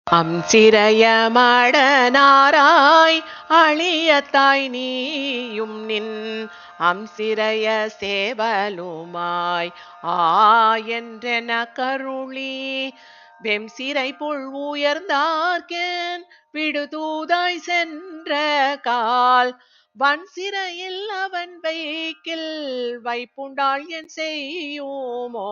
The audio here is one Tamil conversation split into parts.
அம்சிறைய மடனாராய் அழியத்தாய் நீயும் நின் அம்சிறைய சேவலுமாய் என்றென கருளி வெம்சிறை புல் உயர்ந்தார்கேன் விடுதூதாய் சென்ற கால் வன்சிறையில் அவன் வைக்கில் வைப்புண்டாள் என் செய்யுமோ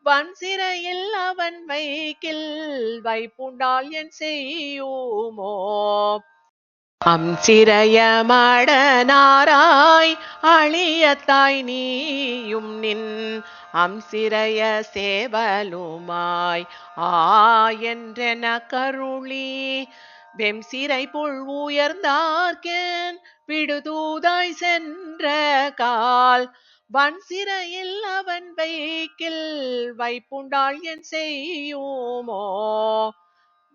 வன்சிறையில் அவன் வைக்கில் வைப்புண்டாள் என் செய்யுமோ அம்சிறைய மடனாராய் அழியத்தாய் நீயும் நின் அம்சிறைய சேவலுமாய் என்றென கருளி வெம்சிறை புல் உயர்ந்தார்கேன் விடுதூதாய் சென்ற கால் வன்சிறையில் அவன் வைக்கில் வைப்புண்டாள் என் செய்யுமோ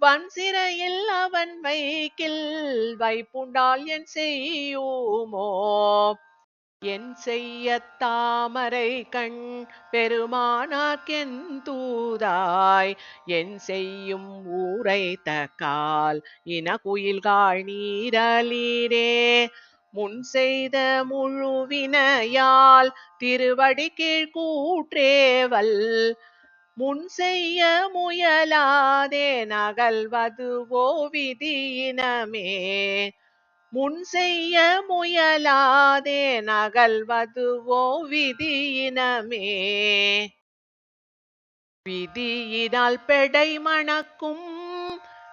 வன்சிறையில் அவன் வைக்கில் வைப்புண்டாள் என் செய்யுமோ என் செய்ய தாமரை கண் பெருமானார்க்கென் தூதாய் என் செய்யும் ஊரை தக்கால் இனகுயில்காள் நீரலீரே முன் செய்த முழுவினையால் திருவடி கீழ் கூற்றேவல் முன் செய்ய முயலாதே நகல்வதுவோ விதியினமே முன் செய்ய முயலாதே நகல்வதுவோ விதியினமே விதியினால் பெடை மணக்கும்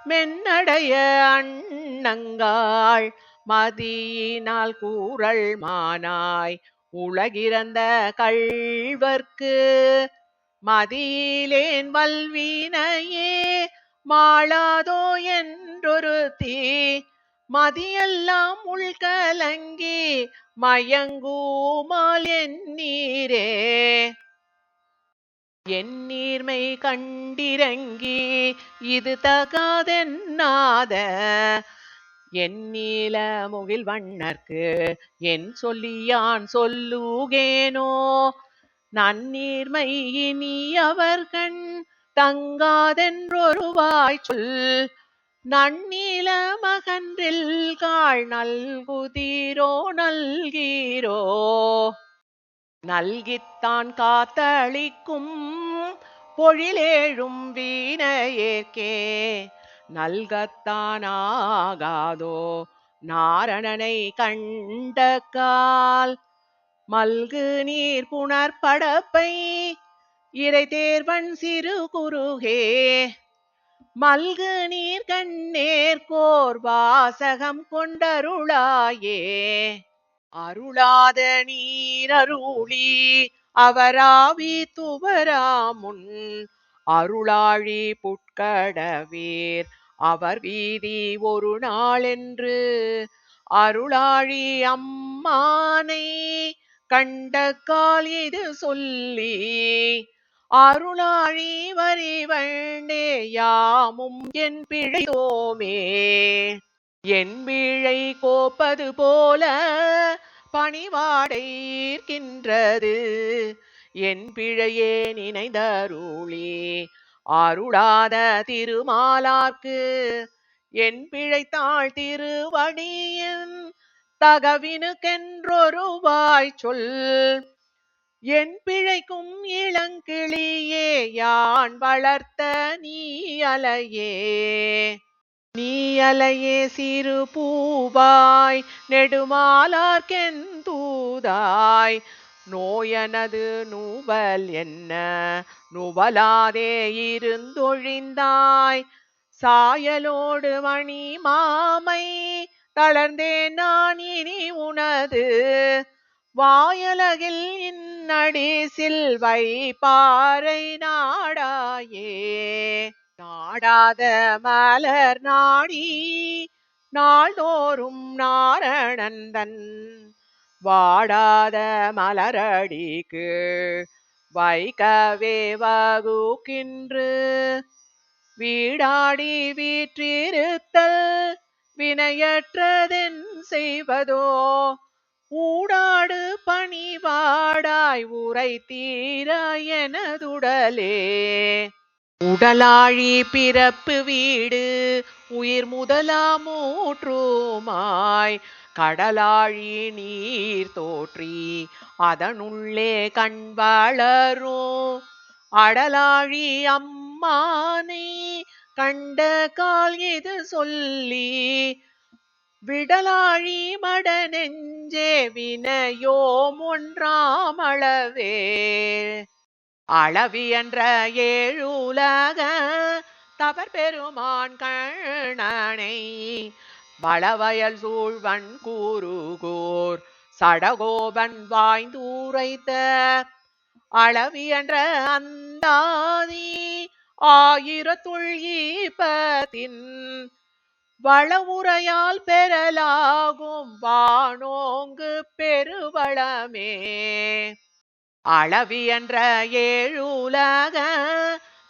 மென்னடைய அண்ணங்காள் மதியினால் கூறல் மானாய் உலகிறந்த கள்வர்க்கு மதியிலேன் வல்வினையே மாளாதோ என்றொருத்தி மதியெல்லாம் உள்கலங்கி மயங்கூமால் என் நீரே என் நீர்மை கண்டிரங்கி இது தகாதென்னாத என் நீல முகில் வண்ணர்க்கு என் சொல்லியான் சொல்லுகேனோ நன்னீர்மை இனி அவர்கண் தங்காதென்றொருவாய் சொல் நன்னீல மகன்றில் காள் நல்குதீரோ நல்கீரோ நல்கித்தான் காத்தளிக்கும் பொழிலேழும் வீணையேற்கே நல்கத்தானாகாதோ நாரணனை கண்ட கால் மல்கு நீர் புனர்படப்பை இறை தேர்வன் சிறு குறுகே மல்கு நீர் கண்ணேற்கோர் வாசகம் கொண்டருளாயே அருளாத நீரருளி அவராவி துவராமுன் அருளாழி புட்கடவீர் அவர் வீதி ஒரு நாளென்று அருளாழி அம்மானை கண்ட கால் இது சொல்லி அருளாழி வரிவண்டே யாமும் என் பிழையோமே என் வீழை கோப்பது போல பணிவாடைக்கின்றது என் பிழையே நினைந்தருளி அருளாத திருமாலார்க்கு என் பிழைத்தாள் திருவடியின் தகவினுக்கென்றொருவாய் சொல் என் பிழைக்கும் இளங்கிளியே யான் வளர்த்த நீ அலையே நீ அலையே சிறு பூவாய் நெடுமாலார்க்கென் தூதாய் நோயனது நூவல் என்ன நுவலாதே இருந்தொழிந்தாய் சாயலோடு மணி மாமை தளர்ந்தேன் நான் இனி உனது வாயலகில் இன்னடி சில்வை பாறை நாடாயே நாடாத மலர் நாடி நாள்தோறும் நாரணந்தன் வாடாத மலரடிக்கு வைக்கவே வகுக்கின்று வீடாடி வீற்றிருத்தல் வினையற்றதென் செய்வதோ ஊடாடு பணிவாடாய் உரை தீர எனதுடலே உடலாழி பிறப்பு வீடு உயிர் முதலாமூற்றுமாய் கடலாழி நீர் தோற்றி அதனுள்ளே கண் வளரும் அடலாழி அம்மானை கண்ட கால் இது சொல்லி விடலாழி மட நெஞ்சே வினையோம் ஒன்றாமளவே அளவியன்ற ஏழுலக தவர் பெருமான் கண்ணனை வளவயல் சூழ்வன் கூறுகோர் சடகோபன் வாய்ந்தூரைத்த அளவியன்ற அந்தாதி ஆயிரத்துள் ஈப்பத்தின் வளவுரையால் பெறலாகும் வானோங்கு பெருவளமே அளவியன்ற ஏழுலக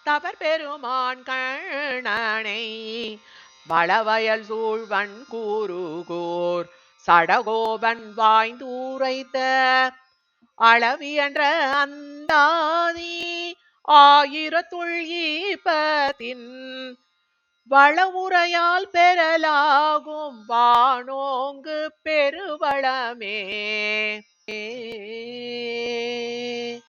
தவர் பெருமான் கண்ணனை வளவயல் சூழ்வன் கூறுகோர் சடகோபன் வாய்ந்தூரைத்த அளவியன்ற அந்தாதி ஆயிரத்துள் ஈப்பத்தின் வளவுரையால் பெறலாகும் வானோங்கு பெருவளமே